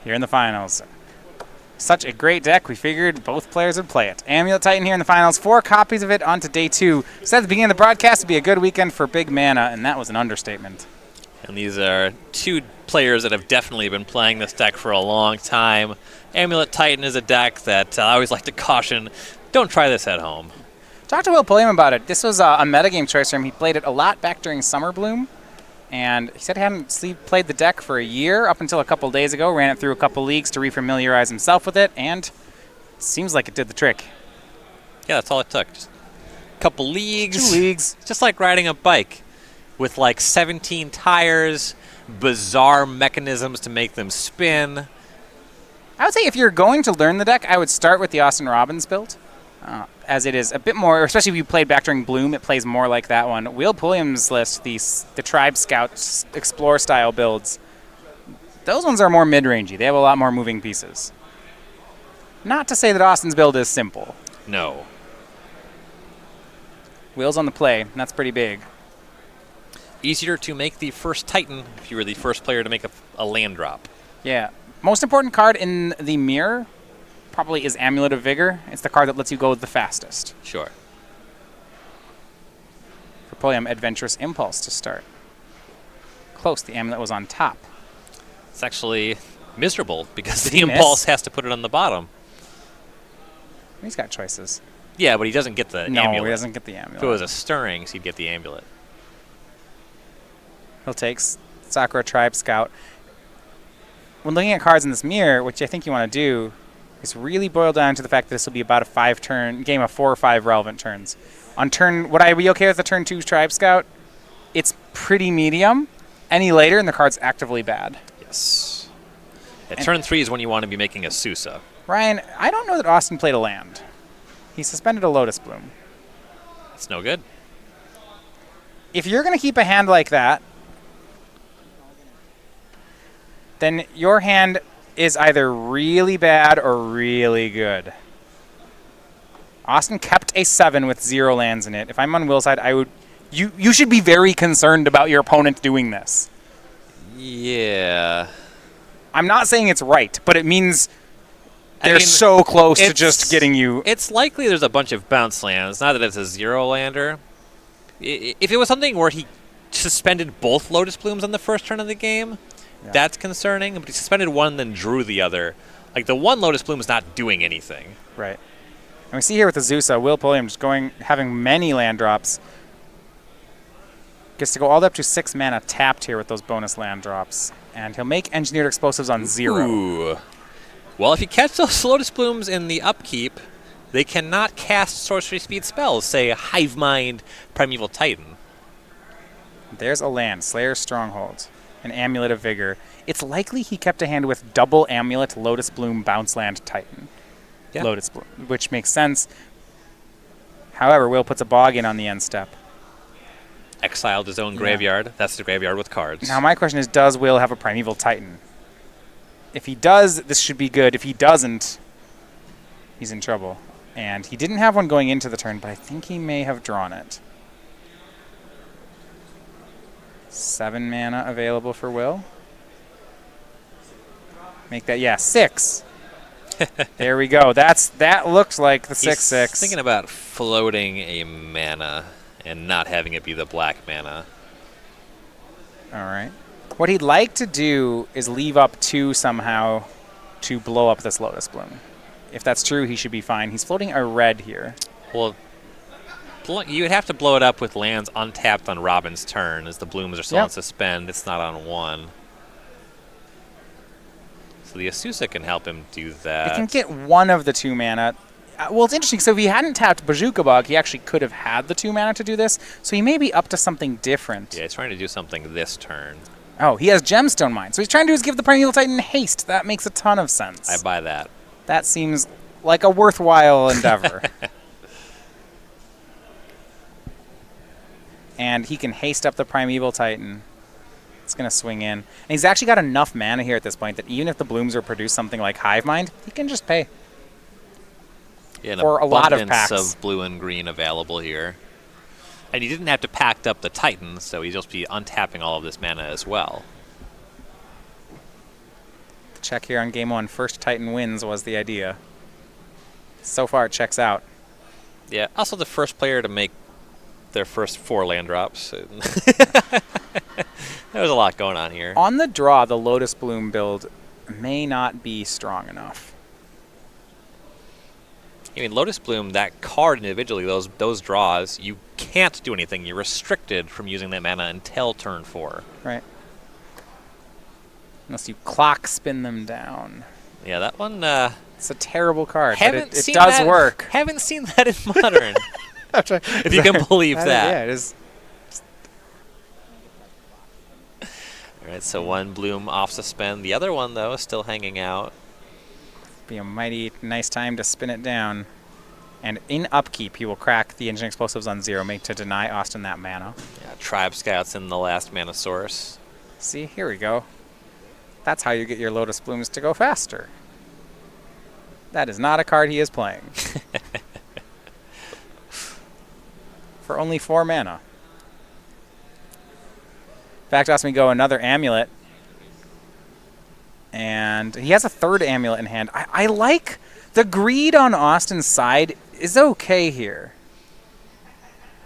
here in the finals. Such a great deck, we figured both players would play it. Amulet Titan here in the finals, 4 copies of it onto day 2. Said at the beginning of the broadcast it'd be a good weekend for big mana, and that was an understatement. And these are 2 players that have definitely been playing this deck for a long time. Amulet Titan is a deck that I always like to caution, don't try this at home. Talked to Will Pulliam about it. This was a metagame choice for him. He played it a lot back during Summer Bloom. And he said he hadn't played the deck for a year up until a couple days ago. Ran it through a couple leagues to refamiliarize himself with it, and it seems like it did the trick. Yeah, that's all it took. Just a couple leagues. 2 leagues. Just like riding a bike with like 17 tires, bizarre mechanisms to make them spin. I would say if you're going to learn the deck, I would start with the Austin Robbins build, as it is a bit more, especially if you played back during Bloom, it plays more like that one. Will Pulliam's list, the Tribe Scout Explore style builds, those ones are more mid-rangey. They have a lot more moving pieces. Not to say that Austin's build is simple. No. Will's on the play, and that's pretty big. Easier to make the first Titan if you were the first player to make a land drop. Yeah. Most important card in the mirror probably is Amulet of Vigor. It's the card that lets you go the fastest. Sure. For Pulliam, Adventurous Impulse to start. Close, the Amulet was on top. It's actually miserable because the Impulse has to put it on the bottom. He's got choices. Yeah, but he doesn't get the amulet. No, he doesn't get the Amulet. If it was a Stirrings, he'd get the amulet. He'll take Sakura Tribe Scout. When looking at cards in this mirror, which I think you want to do, is really boil down to the fact that this will be about a 5-turn game of 4 or 5 relevant turns. On turn, would I be okay with the turn 2 Tribe Scout? It's pretty medium. Any later, and the card's actively bad. Yes. At turn 3 is when you want to be making a Sousa. Ryan, I don't know that Austin played a land. He suspended a Lotus Bloom. That's no good. If you're going to keep a hand like that, then your hand is either really bad or really good. Austin kept a 7 with 0 lands in it. If I'm on Will's side, I would. You should be very concerned about your opponent doing this. Yeah. I'm not saying it's right, but it means they're so close to just getting you. It's likely there's a bunch of bounce lands, not that it's a 0-lander. If it was something where he suspended both Lotus Blooms on the first turn of the game, that's concerning, but he suspended one, then drew the other. Like, the one Lotus Bloom is not doing anything. Right. And we see here with the Zusa, Will Pulliam just having many land drops. Gets to go all the way up to 6 mana tapped here with those bonus land drops. And he'll make Engineered Explosives on 0. Ooh. Well, if you catch those Lotus Blooms in the upkeep, they cannot cast sorcery speed spells, say Hive Mind, Primeval Titan. There's a land, Slayer's Stronghold. An Amulet of Vigor. It's likely he kept a hand with double Amulet, Lotus Bloom, Bounce Land, Titan. Yeah. Lotus Bloom, which makes sense. However, Will puts a Bog in on the end step. Exiled his own graveyard. That's the graveyard with cards. Now my question is, does Will have a Primeval Titan? If he does, this should be good. If he doesn't, he's in trouble. And he didn't have one going into the turn, but I think he may have drawn it. 7 mana available for Will. Make that, 6. There we go. That looks like the 6/6. He's thinking about floating a mana and not having it be the black mana. All right. What he'd like to do is leave up 2 somehow to blow up this Lotus Bloom. If that's true, he should be fine. He's floating a red here. Well, you would have to blow it up with lands untapped on Robin's turn, as the Blooms are still on suspend. It's not on 1. So the Asusa can help him do that. He can get one of the 2 mana. Well, it's interesting. So if he hadn't tapped Bazooka Bog, he actually could have had the 2 mana to do this. So he may be up to something different. Yeah, he's trying to do something this turn. Oh, he has Gemstone Mine. So he's trying to do is give the Primeval Titan haste. That makes a ton of sense. I buy that. That seems like a worthwhile endeavor. And he can haste up the Primeval Titan. It's going to swing in. And he's actually got enough mana here at this point that even if the Blooms are produce something like Hive Mind, he can just pay. Yeah, for a lot of packs of blue and green available here. And he didn't have to pack up the Titan, so he'd just be untapping all of this mana as well. check here on game 1. First Titan wins was the idea. So far, it checks out. Yeah, also the first player to make their first 4 land drops. There was a lot going on here. On the draw, the Lotus Bloom build may not be strong enough. I mean, Lotus Bloom, that card individually, those draws, you can't do anything. You're restricted from using that mana until turn 4. Right. Unless you clock spin them down. Yeah, that one... it's a terrible card, but it seen does that, work. Haven't seen that in Modern. If you can believe that. Yeah, it is. All right, so one Bloom off suspend. The other one, though, is still hanging out. Be a mighty nice time to spin it down. And in upkeep, he will crack the Engineering Explosives on 0, make to deny Austin that mana. Yeah, Tribe Scouts in the last mana source. See, here we go. That's how you get your Lotus Blooms to go faster. That is not a card he is playing. For only 4 mana. Back to go another Amulet. And he has a 3rd Amulet in hand. I like the greed on Austin's side is okay here.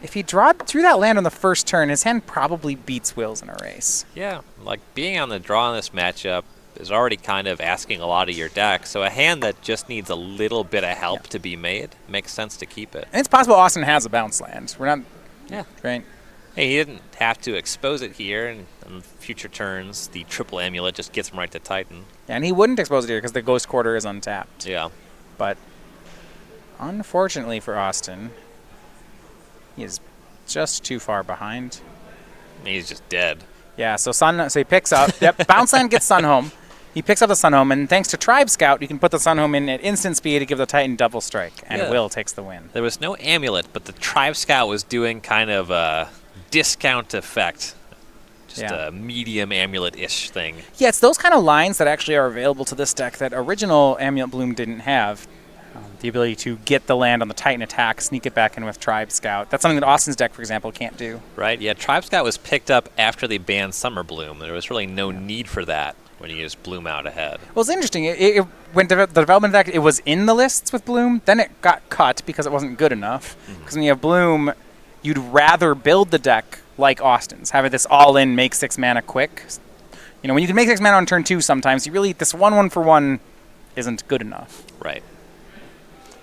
If he drew that land on the first turn, his hand probably beats Will's in a race. Yeah, like being on the draw in this matchup is already kind of asking a lot of your deck. So a hand that just needs a little bit of help to be made makes sense to keep it. And it's possible Austin has a bounce land. We're not... Yeah. Right? Hey, he didn't have to expose it here, and on future turns, the triple amulet just gets him right to Titan. Yeah, and he wouldn't expose it here because the Ghost Quarter is untapped. Yeah. But unfortunately for Austin, he is just too far behind. He's just dead. Yeah, so he picks up. Yep, bounce land gets Sunhome. He picks up the Sunhome, and thanks to Tribe Scout, you can put the Sunhome in at instant speed to give the Titan double strike, and Will takes the win. There was no amulet, but the Tribe Scout was doing kind of a discount effect. Just a medium amulet-ish thing. Yeah, it's those kind of lines that actually are available to this deck that original Amulet Bloom didn't have. The ability to get the land on the Titan attack, sneak it back in with Tribe Scout. That's something that Austin's deck, for example, can't do. Right, yeah. Tribe Scout was picked up after they banned Summer Bloom. There was really no need for that when you just Bloom out ahead. Well, it's interesting. When the development deck, it was in the lists with Bloom. Then it got cut because it wasn't good enough. Because when you have Bloom, you'd rather build the deck like Austin's, have it this all-in, make 6 mana quick. You know, when you can make 6 mana on turn 2 sometimes, this 1/1-for-1 isn't good enough. Right.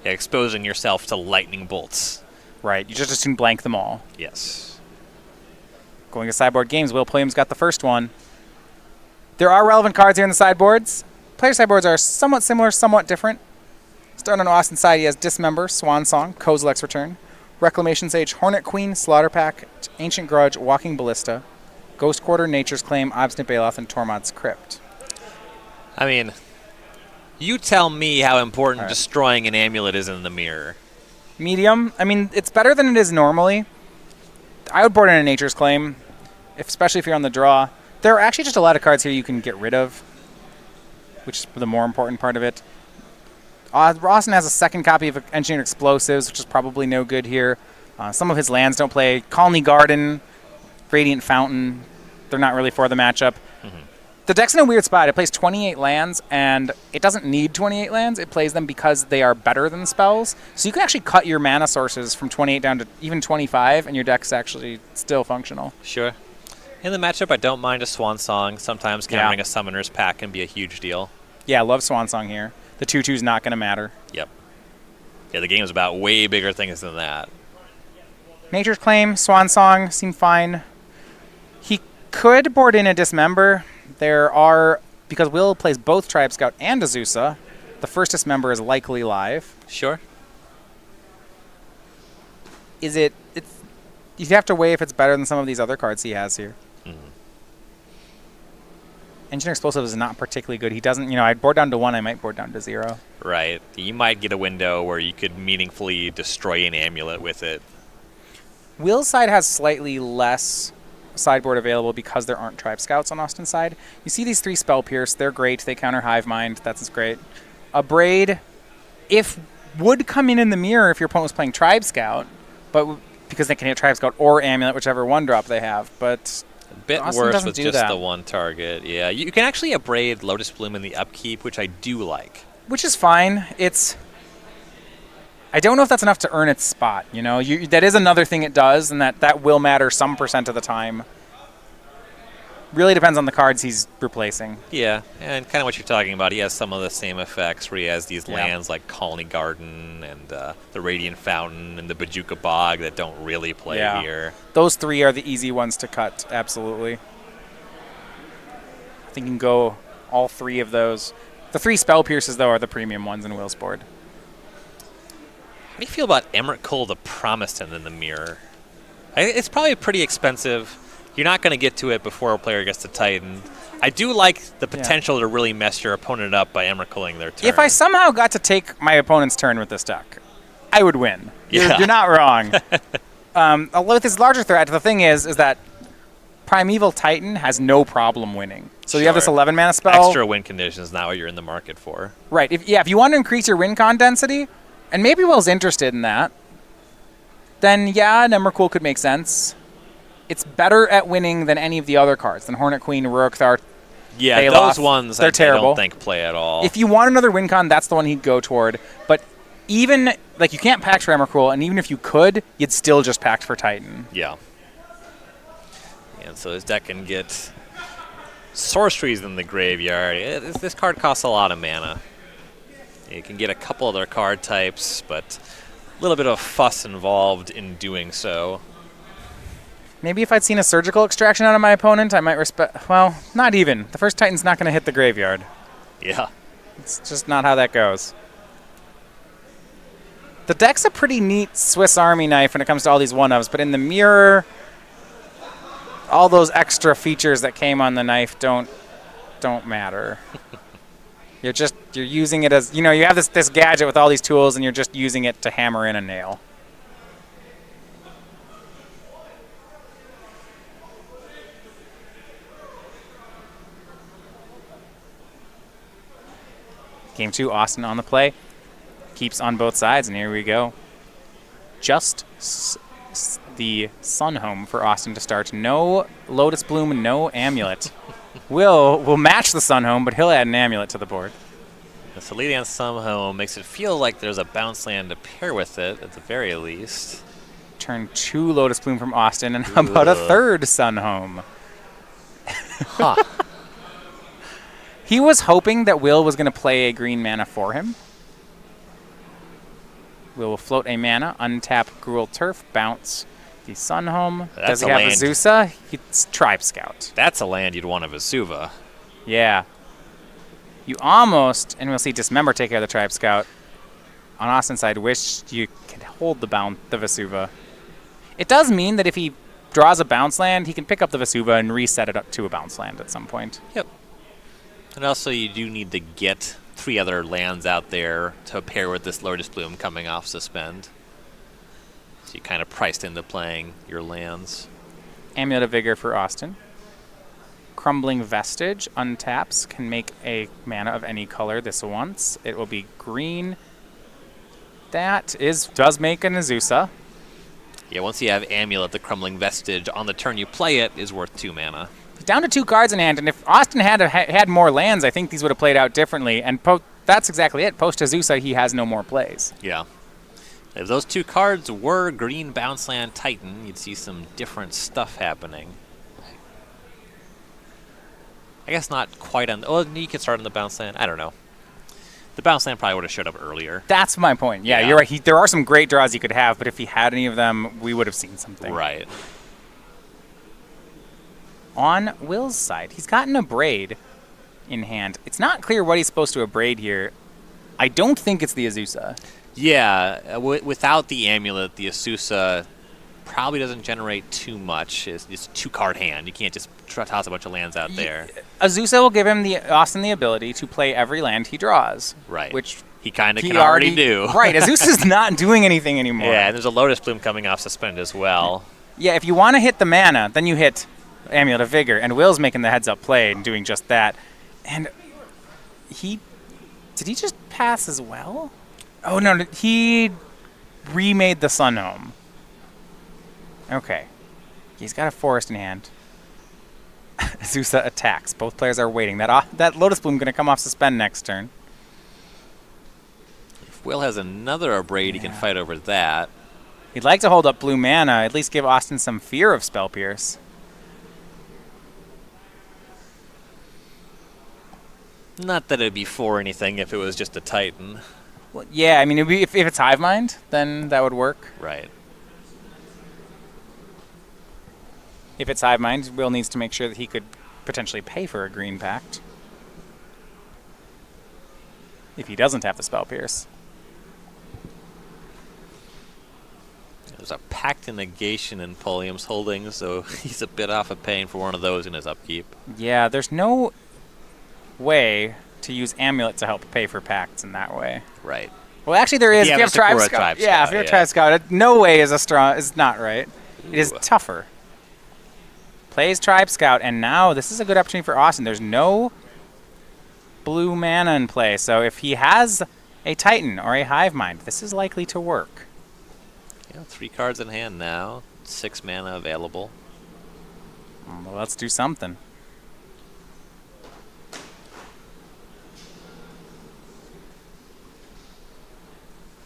Yeah, exposing yourself to lightning bolts. Right, you just as soon blank them all. Yes. Going to sideboard games, Will Pulliam's got the first one. There are relevant cards here in the sideboards. Player sideboards are somewhat similar, somewhat different. Starting on Austin's side, he has Dismember, Swan Song, Kozilek's Return, Reclamation Sage, Hornet Queen, Slaughter Pack, Ancient Grudge, Walking Ballista, Ghost Quarter, Nature's Claim, Obstinate Baloth, and Tormod's Crypt. I mean, you tell me how important destroying an amulet is in the mirror. Medium. I mean, it's better than it is normally. I would board in a Nature's Claim, especially if you're on the draw. There are actually just a lot of cards here you can get rid of, which is the more important part of it. Austin has a second copy of Engineered Explosives, which is probably no good here. Some of his lands don't play. Colony Garden, Radiant Fountain, they're not really for the matchup. The deck's in a weird spot. It plays 28 lands, and it doesn't need 28 lands. It plays them because they are better than spells. So you can actually cut your mana sources from 28 down to even 25, and your deck's actually still functional. Sure. In the matchup, I don't mind a Swan Song. Sometimes countering a Summoner's Pack can be a huge deal. Yeah, I love Swan Song here. The 2/2's not going to matter. Yep. Yeah, the game's about way bigger things than that. Nature's Claim, Swan Song seem fine. He could board in a Dismember. Because Will plays both Tribe Scout and Azusa, the first Dismember is likely live. Sure. You have to weigh if it's better than some of these other cards he has here. Engineer Explosive is not particularly good. He doesn't, I'd board down to 1, I might board down to 0. Right. You might get a window where you could meaningfully destroy an amulet with it. Will's side has slightly less sideboard available because there aren't Tribe Scouts on Austin's side. You see these 3 Spell Pierce. They're great. They counter Hive Mind. That's great. A Braid, would come in the mirror if your opponent was playing Tribe Scout, but because they can hit Tribe Scout or Amulet, whichever 1-drop they have. But A bit Austin worse doesn't with do just that. the one target. Yeah, you can actually abrade Lotus Bloom in the upkeep, which I do like. Which is fine. I don't know if that's enough to earn its spot. You know, that is another thing it does, and that will matter some % of the time. Really depends on the cards he's replacing. Yeah, and kind of what you're talking about. He has some of the same effects where he has these lands like Colony Garden and the Radiant Fountain and the Bajuka Bog that don't really play here. Those 3 are the easy ones to cut, absolutely. I think you can go all 3 of those. The 3 Spell Pierces, though, are the premium ones in Will's board. How do you feel about Emrakul the Promised End in the mirror? It's probably pretty expensive. You're not going to get to it before a player gets to Titan. I do like the potential to really mess your opponent up by Emrakuling their turn. If I somehow got to take my opponent's turn with this deck, I would win. Yeah. You're not wrong. With this larger threat, the thing is that Primeval Titan has no problem winning. So you have this 11 mana spell. Extra win conditions, not what you're in the market for. Right. If you want to increase your win con density, and maybe Will's interested in that, then yeah, Emrakul could make sense. It's better at winning than any of the other cards, than Hornet Queen, Uruk-Thar. Yeah, Baloth. those ones They're terrible. I don't think play at all. If you want another win con, that's the one he'd go toward. But even, you can't pact for Emrakul, and even if you could, you'd still just pact for Titan. Yeah. And so his deck can get sorceries in the graveyard. This card costs a lot of mana. You can get a couple other card types, but a little bit of fuss involved in doing so. Maybe if I'd seen a Surgical Extraction out of my opponent, I might respect... Well, not even. The first Titan's not going to hit the graveyard. Yeah. It's just not how that goes. The deck's a pretty neat Swiss Army knife when it comes to all these one-ofs, but in the mirror, all those extra features that came on the knife don't matter. You're using it as... You have this gadget with all these tools, and you're just using it to hammer in a nail. Game 2, Austin on the play. Keeps on both sides, and here we go. Just the Sun Home for Austin to start. No Lotus Bloom, no Amulet. Will match the Sun Home, but he'll add an Amulet to the board. The Celadon Sun Home makes it feel like there's a bounce land to pair with it, at the very least. Turn 2 Lotus Bloom from Austin, and how about a 3rd Sun Home? Huh. He was hoping that Will was going to play a green mana for him. Will float a mana, untap Gruul Turf, bounce the Sun Home. Does he have Azusa? It's Tribe Scout. That's a land you'd want of Vesuva. Yeah. You almost, and we'll see Dismember take care of the Tribe Scout. On Austin's side, wish you could hold the Vesuva. It does mean that if he draws a bounce land, he can pick up the Vesuva and reset it up to a bounce land at some point. Yep. And also you do need to get 3 other lands out there to pair with this Lotus Bloom coming off Suspend. So you kind of priced into playing your lands. Amulet of Vigor for Austin. Crumbling Vestige untaps, can make a mana of any color this once. It will be green. That does make an Azusa. Yeah, once you have Amulet, the Crumbling Vestige, on the turn you play it is worth 2 mana. Down to 2 cards in hand, and if Austin had more lands, I think these would have played out differently. And that's exactly it. Post Azusa, he has no more plays. Yeah. If those 2 cards were green bounce land Titan, you'd see some different stuff happening. I guess not quite on... Oh, you can start on the bounce land. I don't know. The bounce land probably would have showed up earlier. That's my point. Yeah, you're right. There are some great draws you could have, but if he had any of them, we would have seen something. Right. On Will's side, he's gotten a Braid in hand. It's not clear what he's supposed to abrade here. I don't think it's the Azusa. Yeah, without the Amulet, the Azusa probably doesn't generate too much. It's 2-card hand. You can't just toss a bunch of lands out there. Azusa will give him Austin the ability to play every land he draws. Right. Which he kind of can already do. Right. Azusa's not doing anything anymore. Yeah, and there's a Lotus Bloom coming off Suspend as well. Yeah, if you want to hit the mana, then you hit Amulet of Vigor, and Will's making the heads-up play and doing just that. And did he just pass as well? Oh, no, he remade the Sun Home. Okay. He's got a Forest in hand. Azusa attacks. Both players are waiting. That Lotus Bloom going to come off suspend next turn. If Will has another Abrade, he can fight over that. He'd like to hold up blue mana, at least give Austin some fear of Spell Pierce. Not that it'd be for anything if it was just a Titan. Well, yeah, I mean, if it's Hive Mind, then that would work. Right. If it's Hive Mind, Will needs to make sure that he could potentially pay for a green Pact. If he doesn't have the Spell Pierce. There's a Pact and Negation in Pulliam's holding, so he's a bit off of paying for one of those in his upkeep. Yeah, there's no way to use Amulet to help pay for Pacts in that way. Right. Well, actually, there is. Yeah, if you have Tribe Scout, yeah, if you have Tribe Scout, no way is not right. It is tougher. Plays Tribe Scout, and now this is a good opportunity for Austin. There's no blue mana in play, so if he has a Titan or a Hive Mind, this is likely to work. Yeah, 3 cards in hand now, 6 mana available. Well, let's do something.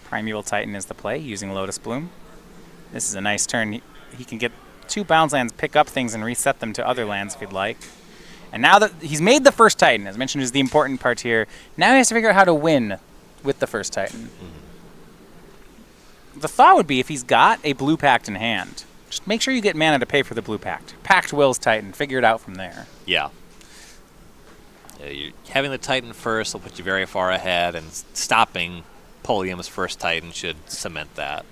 Primeval Titan is the play, using Lotus Bloom. This is a nice turn. He can get 2 bounce lands, pick up things, and reset them to other lands if he'd like. And now that he's made the first Titan, as mentioned, is the important part here, now he has to figure out how to win with the first Titan. The thought would be, if he's got a blue Pact in hand, just make sure you get mana to pay for the blue Pact. Pact Will's Titan. Figure it out from there. Yeah. You're having the Titan first will put you very far ahead, and stopping Pulliam's first Titan should cement that.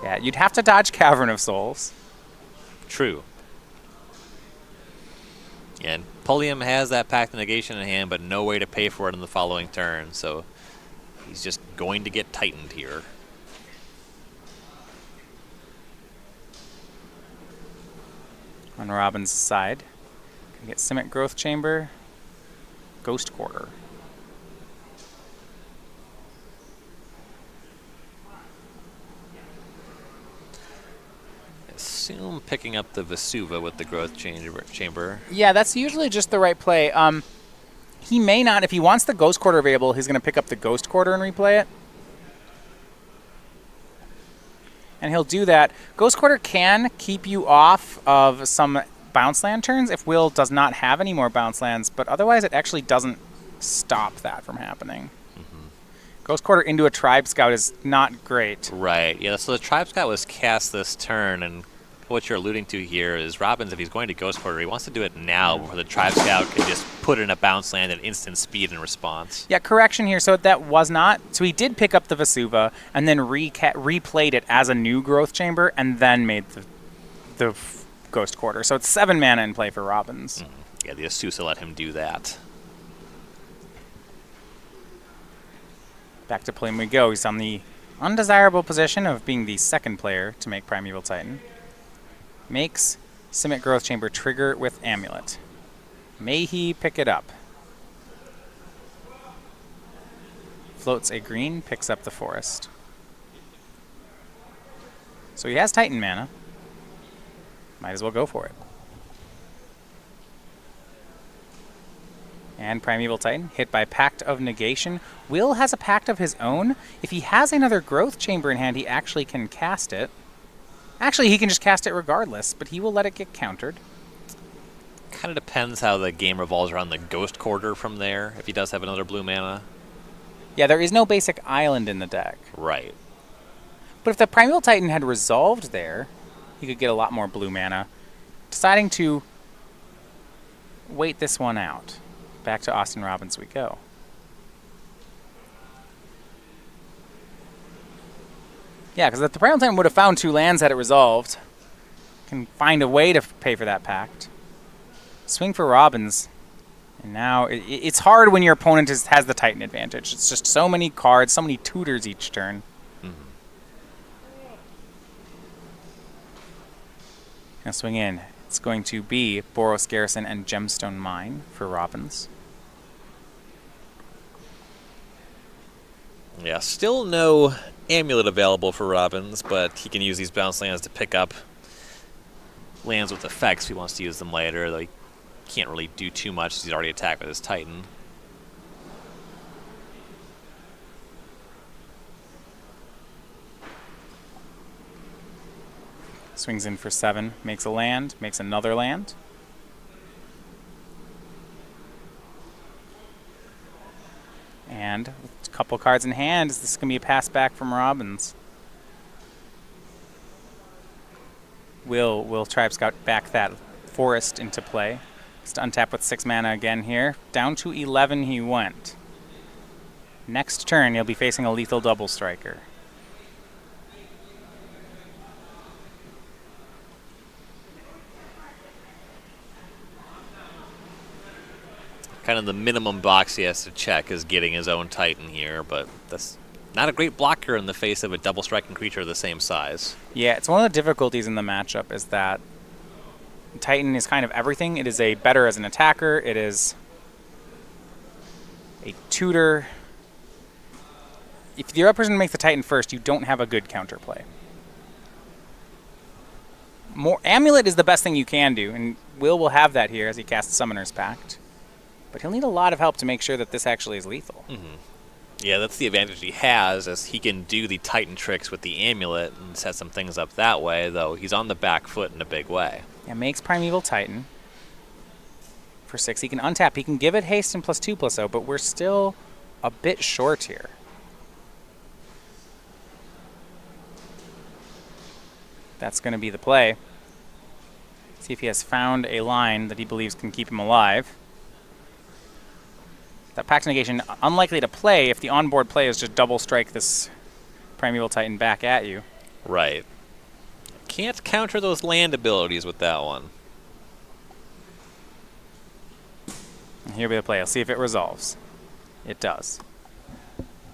Yeah, you'd have to dodge Cavern of Souls. True. And Pulliam has that Pact of Negation in hand, but no way to pay for it in the following turn, so he's just going to get Titaned here. On Robbins' side, can get Simic Growth Chamber, Ghost Quarter. Assume picking up the Vesuva with the Growth Chamber. Yeah, that's usually just the right play. He may not, if he wants the Ghost Quarter available, he's going to pick up the Ghost Quarter and replay it. And he'll do that. Ghost Quarter can keep you off of some bounce land turns if Will does not have any more bounce lands, but otherwise it actually doesn't stop that from happening. Ghost Quarter into a Tribe Scout is not great. Right, yeah, so the Tribe Scout was cast this turn, and what you're alluding to here is Robbins, if he's going to Ghost Quarter, he wants to do it now before the Tribe Scout can just put in a bounce land at instant speed in response. Yeah, correction here. So that was not... So he did pick up the Vesuva and then replayed it as a new Growth Chamber and then made the Ghost Quarter. So it's 7 mana in play for Robbins. Yeah, the Azusa let him do that. Back to Pulliam we go. He's on the undesirable position of being the second player to make Primeval Titan. Makes Simic Growth Chamber trigger with Amulet. May he pick it up? Floats a green, picks up the forest. So he has Titan mana. Might as well go for it. And Primeval Titan, hit by Pact of Negation. Will has a Pact of his own. If he has another Growth Chamber in hand, he actually can cast it. Actually, he can just cast it regardless, but he will let it get countered. Kind of depends how the game revolves around the Ghost Quarter from there, if he does have another blue mana. Yeah, there is no basic island in the deck. Right. But if the Primeval Titan had resolved there, he could get a lot more blue mana. Deciding to wait this one out. Back to Austin Robbins we go. Yeah, because if the Primeval Titan would have found 2 lands had it resolved, can find a way to pay for that Pact. Swing for Robbins. And now it's hard when your opponent has the Titan advantage. It's just so many cards, so many tutors each turn. Now swing in. It's going to be Boros Garrison and Gemstone Mine for Robbins. Yeah, still no Amulet available for Robbins, but he can use these bounce lands to pick up lands with effects if he wants to use them later. Like, can't really do too much. He's already attacked with his Titan. Swings in for 7, makes a land, makes another land. And a couple cards in hand. Is this going to be a pass back from Robbins? Will Tribe Scout back that forest into play? Just untap with 6 mana again here. Down to 11 he went. Next turn he'll be facing a lethal double striker. Kind of the minimum box he has to check is getting his own Titan here, but that's not a great blocker in the face of a double striking creature of the same size. Yeah, it's one of the difficulties in the matchup is that Titan is kind of everything. It is a better as an attacker. It is a tutor. If the other person makes the Titan first, you don't have a good counterplay. Amulet is the best thing you can do, and Will have that here as he casts Summoner's Pact. But he'll need a lot of help to make sure that this actually is lethal. Mm-hmm. Yeah, that's the advantage he has, is he can do the Titan tricks with the Amulet and set some things up that way, though he's on the back foot in a big way. Yeah, makes Primeval Titan for 6. He can untap. He can give it haste and +2/+0, but we're still a bit short here. That's going to be the play. See if he has found a line that he believes can keep him alive. That Pact Negation, unlikely to play if the onboard play is just double strike this Primeval Titan back at you. Right. Can't counter those land abilities with that one. And here will be the play. I'll see if it resolves. It does.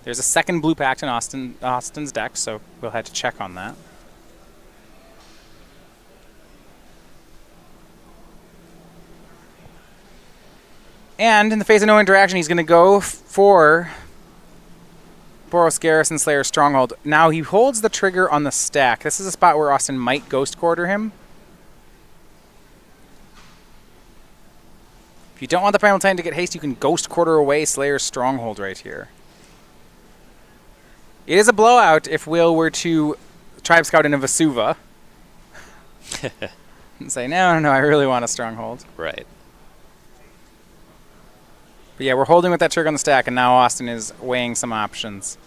There's a second blue Pact in Austin's deck, so we'll have to check on that. And in the face of no interaction, he's going to go for Boros Garrison Slayer Stronghold. Now he holds the trigger on the stack. This is a spot where Austin might Ghost Quarter him. If you don't want the Primal Titan to get haste, you can Ghost Quarter away Slayer's Stronghold right here. It is a blowout if Will were to Tribe Scout in a Vesuva. And say, no, I really want a Stronghold. Right. But yeah, we're holding with that trigger on the stack, and now Austin is weighing some options.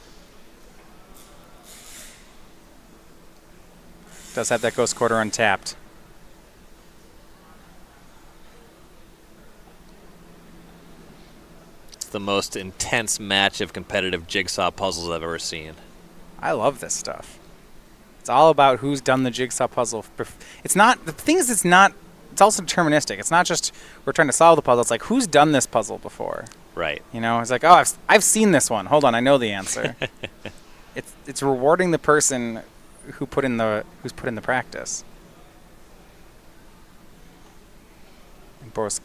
Does have that Ghost Quarter untapped. It's the most intense match of competitive jigsaw puzzles I've ever seen. I love this stuff. It's all about who's done the jigsaw puzzle. It's not, the thing is, it's also deterministic. It's not just we're trying to solve the puzzle. It's like, who's done this puzzle before? Right. You know, it's like, oh, I've seen this one. Hold on, I know the answer. It's rewarding the person who's put in the practice. And Boros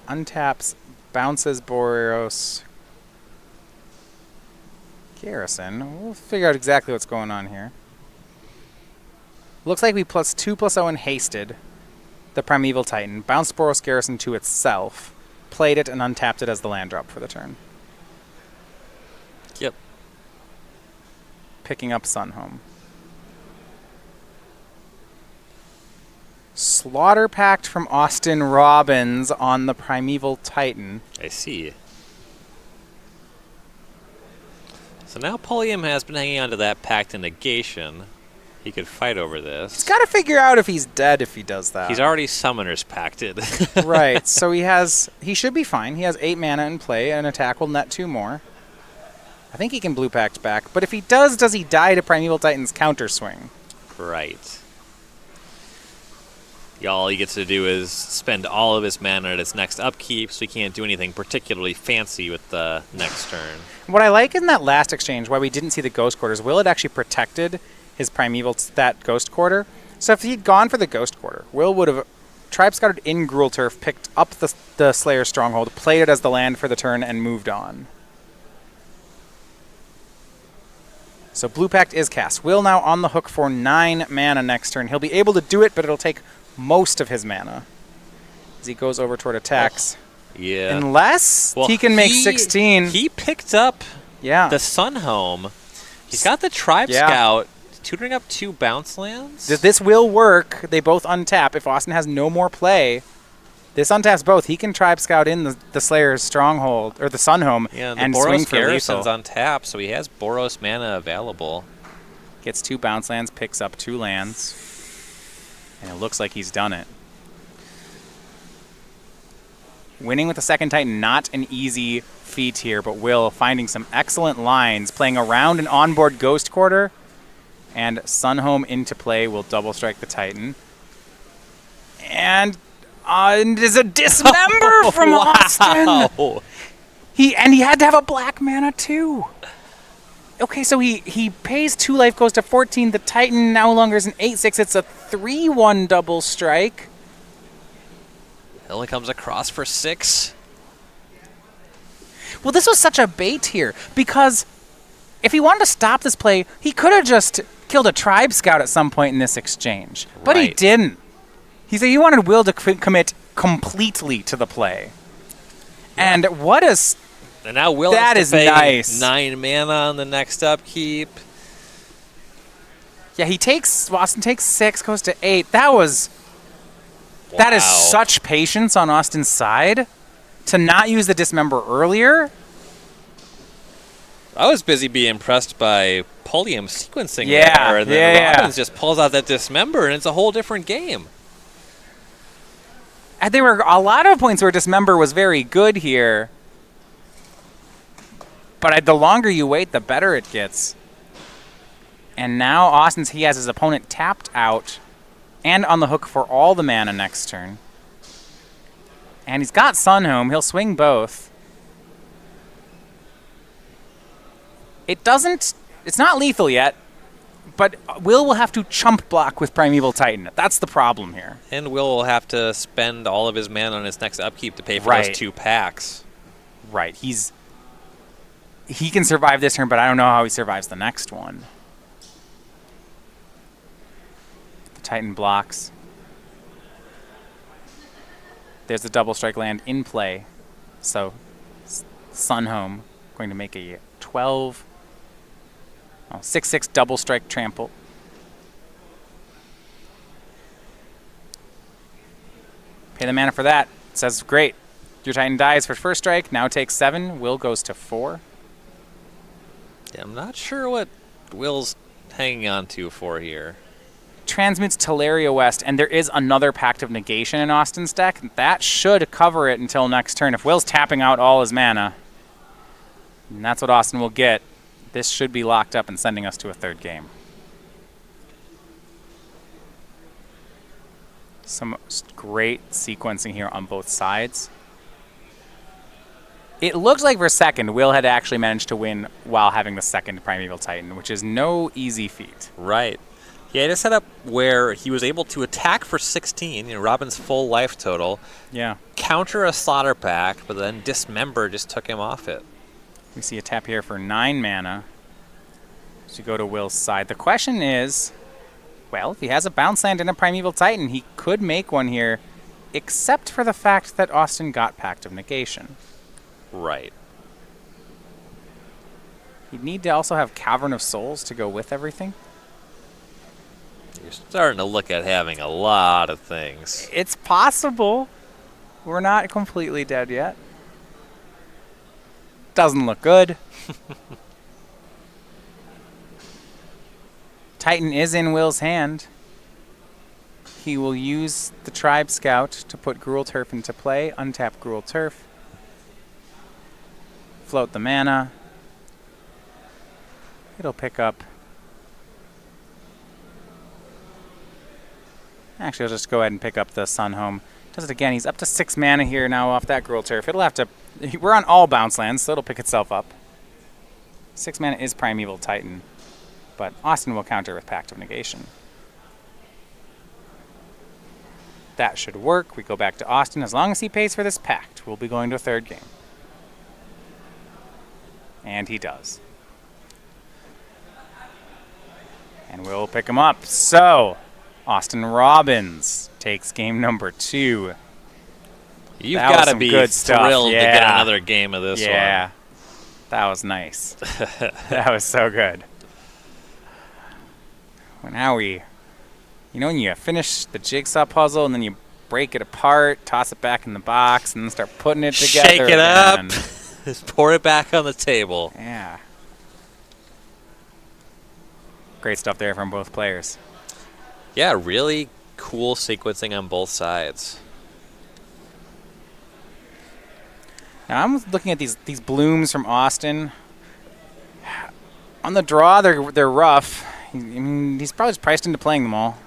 untaps, bounces Boros Garrison. We'll figure out exactly what's going on here. Looks like we +2/+0 and hasted the Primeval Titan, bounced Boros Garrison to itself, played it, and untapped it as the land drop for the turn. Yep. Picking up Sunhome. Slaughter Pact from Austin Robbins on the Primeval Titan. I see. So now Pulliam has been hanging on to that Pact and Negation. He could fight over this. He's got to figure out if he's dead if he does that. He's already Summoner's Pacted. Right, so he should be fine. He has 8 mana in play, and attack will net 2 more. I think he can Blue Pact back, but if he does he die to Primeval Titan's counter swing? Right. All he gets to do is spend all of his mana at his next upkeep, so he can't do anything particularly fancy with the next turn. What I like in that last exchange, why we didn't see the Ghost Quarters, Will had actually protected his Primeval, that Ghost Quarter. So if he'd gone for the Ghost Quarter, Will would have Tribe Scouted in Gruul Turf, picked up the Slayer Stronghold, played it as the land for the turn, and moved on. So Blue Pact is cast. Will now on the hook for 9 mana next turn. He'll be able to do it, but it'll take most of his mana. as he goes over toward attacks. Yeah. Unless he can make 16. He picked up Yeah. the Sun Home. He's got the Tribe Scout, tutoring up 2 bounce lands. This will work. They both untap. If Austin has no more play, this untaps both. He can Tribe Scout in the Slayer's Stronghold, or the Sun Home, and swing for Garrison's lethal. on tap, so he has Boros mana available. Gets 2 bounce lands, picks up 2 lands, and it looks like he's done it. Winning with the second Titan, not an easy feat here, but Will finding some excellent lines, playing around an onboard Ghost Quarter, and Sunhome into play will double strike the Titan. And there's a dismember from Austin. He had to have a black mana too. Okay, so he pays 2 life, goes to 14. The Titan no longer is an 8/6. It's a 3/1 double strike. It only comes across for 6. Well, this was such a bait here, because if he wanted to stop this play, he could have just killed a Tribe Scout at some point in this exchange. But he didn't. He said he wanted Will to commit completely to the play. And what is... And now Will has to pay 9 mana on the next upkeep. Yeah, Austin takes 6, goes to 8. That was... Wow. That is such patience on Austin's side to not use the Dismember earlier. I was busy being impressed by Pulliam sequencing Yeah, there, and then Robbins just pulls out that Dismember, and it's a whole different game. And there were a lot of points where Dismember was very good here. But the longer you wait, the better it gets. And now he has his opponent tapped out and on the hook for all the mana next turn. And he's got Sunhome. He'll swing both. It's not lethal yet, but Will have to chump block with Primeval Titan. That's the problem here. And Will have to spend all of his mana on his next upkeep to pay for those 2 packs. Right. He can survive this turn, but I don't know how he survives the next one. The Titan blocks. There's a double strike land in play. So Sunhome going to make a 6/6 double strike trample. Pay the mana for that. It says, great. Your Titan dies for first strike. Now takes 7. Will goes to 4. Yeah, I'm not sure what Will's hanging on to for here. Transmutes Teleria West, and there is another Pact of Negation in Austin's deck. That should cover it until next turn. If Will's tapping out all his mana, and that's what Austin will get, this should be locked up and sending us to a 3rd game. Some great sequencing here on both sides. It looks like for a second, Will had actually managed to win while having the second Primeval Titan, which is no easy feat. Right. He had a setup where he was able to attack for 16, Robin's full life total. Yeah. Counter a Slaughter Pact, but then Dismember just took him off it. We see a tap here for 9 mana to go to Will's side. The question is, well, if he has a bounce land and a Primeval Titan, he could make one here, except for the fact that Austin got Pact of Negation. Right. He'd need to also have Cavern of Souls to go with everything. You're starting to look at having a lot of things. It's possible. We're not completely dead yet. Doesn't look good. Titan is in Will's hand. He will use the Tribe Scout to put Gruul Turf into play. Untap Gruul Turf. Float the mana. It'll pick up. Actually, I'll just go ahead and pick up the Sunhome. Does it again. He's up to 6 mana here now off that Gruul Turf. It'll have to... We're on all bounce lands, so it'll pick itself up. 6 mana is Primeval Titan, but Austin will counter with Pact of Negation. That should work. We go back to Austin. As long as he pays for this Pact, we'll be going to a 3rd game. And he does. And we'll pick him up. So, Austin Robbins takes game number 2. You've That was got to some be good stuff. thrilled to get Yeah. another game of this Yeah. That was nice. That was so good. Well, now we, when you finish the jigsaw puzzle and then you break it apart, toss it back in the box, and then start putting it together. Shake it again. up. Just pour it back on the table. Yeah. Great stuff there from both players. Yeah, really cool sequencing on both sides. Now I'm looking at these blooms from Austin. On the draw, they're rough. I mean, he's probably just priced into playing them all.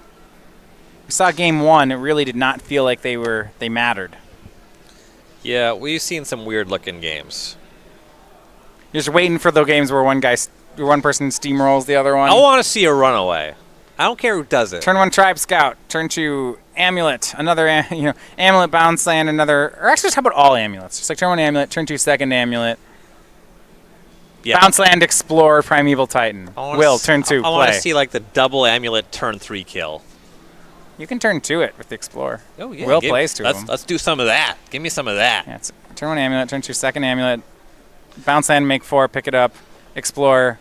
We saw game one. It really did not feel like they mattered. Yeah, we've seen some weird-looking games. You're just waiting for the games where one person steamrolls the other one. I want to see a runaway. I don't care who does it. Turn 1 Tribe Scout. Turn 2 Amulet. Another Amulet Bounce Land. Another, or actually, just how about all amulets? Just like turn 1 Amulet. Turn 2 second Amulet. Yeah. Bounce Land Explorer Primeval Titan. Will turn 2 I play. want to see like the double amulet turn 3 kill. You can turn 2 it with the Explorer. Oh yeah. Will plays to him. Let's do some of that. Give me some of that. Yeah, it's turn 1 Amulet. Turn 2 second Amulet. Bounce Land, make 4. Pick it up. Explorer.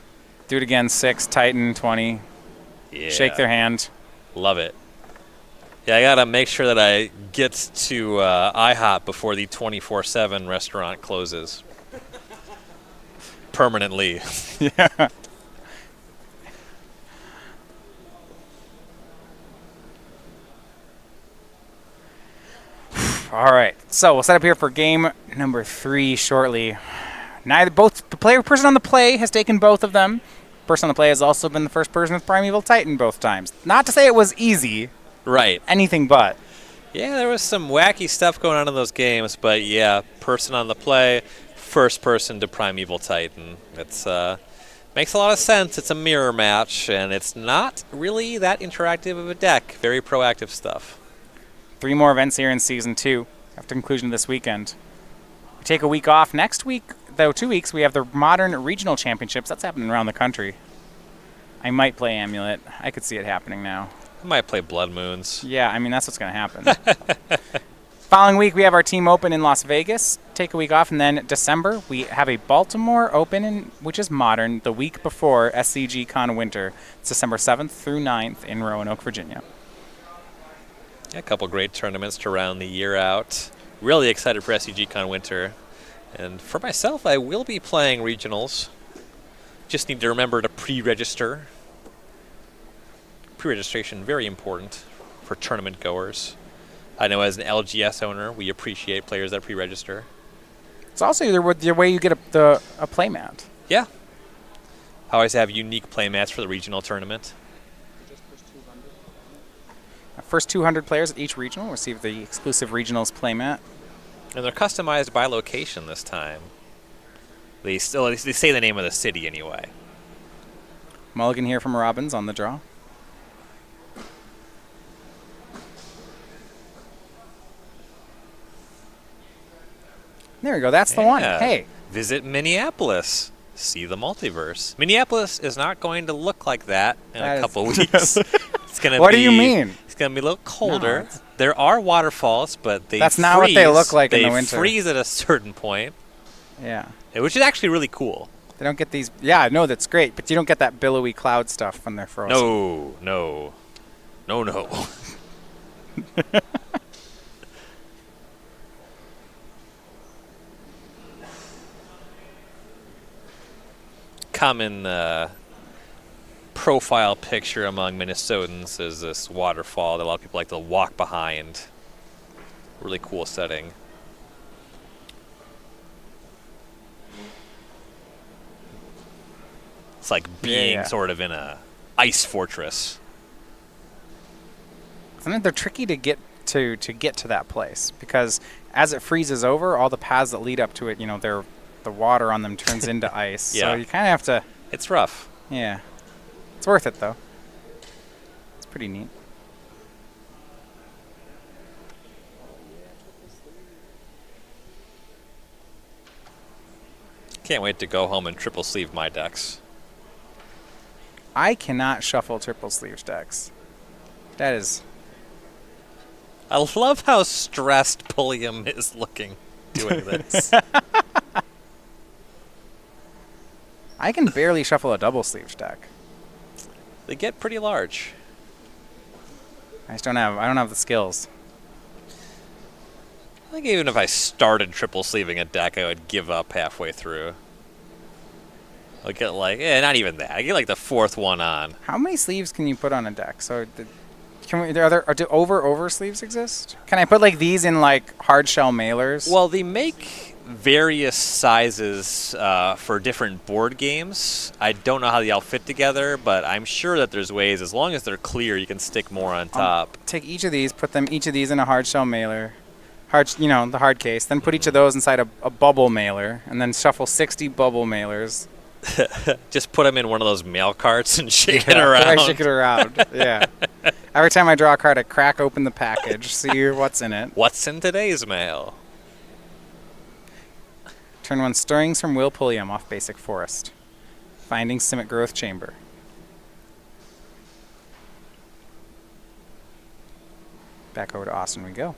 Do it again. 6 Titan 20. Yeah. Shake their hand. Love it. Yeah, I gotta make sure that I get to IHOP before the 24/7 restaurant closes. Permanently. Yeah. All right, so we'll set up here for game number 3 shortly. Person on the play has taken both of them. Person on the play has also been the first person with Primeval Titan both times. Not to say it was easy. Right. Anything but. Yeah, there was some wacky stuff going on in those games, but yeah, person on the play, first person to Primeval Titan. It's makes a lot of sense. It's a mirror match, and it's not really that interactive of a deck. Very proactive stuff. 3 more events here in Season 2 after conclusion of this weekend. We take a week off. Next week, though, 2 weeks, we have the Modern Regional Championships. That's happening around the country. I might play Amulet. I could see it happening now. I might play Blood Moons. Yeah, I mean, that's what's going to happen. Following week, we have our team open in Las Vegas. Take a week off, and then December, we have a Baltimore Open, which is Modern, the week before SCGCHAR Winter. It's December 7th through 9th in Roanoke, Virginia. Yeah, a couple great tournaments to round the year out. Really excited for SCGCHAR Winter. And for myself, I will be playing regionals. Just need to remember to pre-register. Pre-registration, very important for tournament goers. I know as an LGS owner, we appreciate players that pre-register. It's also the way you get a playmat. Yeah. I always have unique playmats for the regional tournament. First 200 players at each regional receive the exclusive regionals playmat. And they're customized by location this time. They say the name of the city anyway. Mulligan here from Robbins on the draw. There we go. That's the one. Hey. Visit Minneapolis. See the multiverse. Minneapolis is not going to look like that in a couple weeks. It's gonna What do you mean? It's going to be a little colder. No, there are waterfalls, but that's not what they look like in the winter. They freeze at a certain point. Yeah. Which is actually really cool. They don't get these. Yeah, no, that's great. But you don't get that billowy cloud stuff when they're frozen. No. Common profile picture among Minnesotans is this waterfall that a lot of people like to walk behind. Really cool setting. It's like being sort of in a ice fortress. Sometimes they're tricky to get to that place because as it freezes over, all the paths that lead up to it, the water on them turns into ice. Yeah. So you kind of have to. It's rough. Yeah. It's worth it though. It's pretty neat. Can't wait to go home and triple sleeve my decks. I cannot shuffle triple sleeves decks. That is I love how stressed Pulliam is looking doing this. I can barely shuffle a double-sleeved deck. They get pretty large. I don't have the skills. I think even if I started triple sleeving a deck, I would give up halfway through. I'll get not even that. I get like the fourth one on. How many sleeves can you put on a deck? So, do over sleeves exist? Can I put like these in like hard shell mailers? Well, they make various sizes for different board games. I don't know how they all fit together, but I'm sure that there's ways. As long as they're clear, you can stick more on top. Take each of these, put each of these in a hard shell mailer. The hard case. Then put each of those inside a bubble mailer, and then shuffle 60 bubble mailers. Just put them in one of those mail carts and shake it around. I shake it around. Yeah. Every time I draw a card, I crack open the package, see what's in it. What's in today's mail? Turn 1, Stirrings from Will Pulliam off Basic Forest. Finding Simic Growth Chamber. Back over to Austin we go.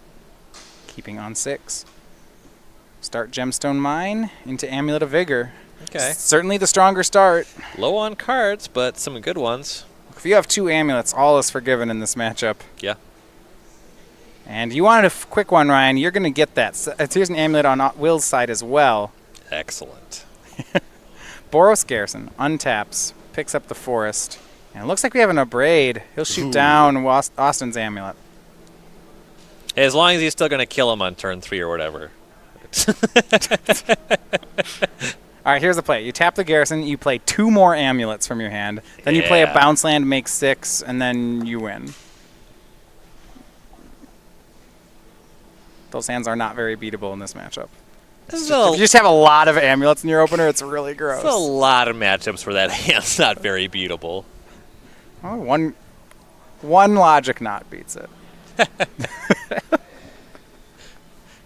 Keeping on 6. Start Gemstone Mine into Amulet of Vigor. Okay. Certainly the stronger start. Low on cards, but some good ones. If you have 2 amulets, all is forgiven in this matchup. Yeah. And you wanted a quick one, Ryan. You're going to get that. So, here's an amulet on Will's side as well. Excellent. Boros Garrison untaps, picks up the forest, and it looks like we have an Abrade. He'll shoot down Austin's amulet. As long as he's still going to kill him on turn 3 or whatever. All right, here's the play. You tap the Garrison, you play 2 more amulets from your hand, then you play a bounce land, make 6, and then you win. Those hands are not very beatable in this matchup. If you just have a lot of amulets in your opener, it's really gross. There's a lot of matchups where that hand's not very beatable. Oh, one logic knot beats it.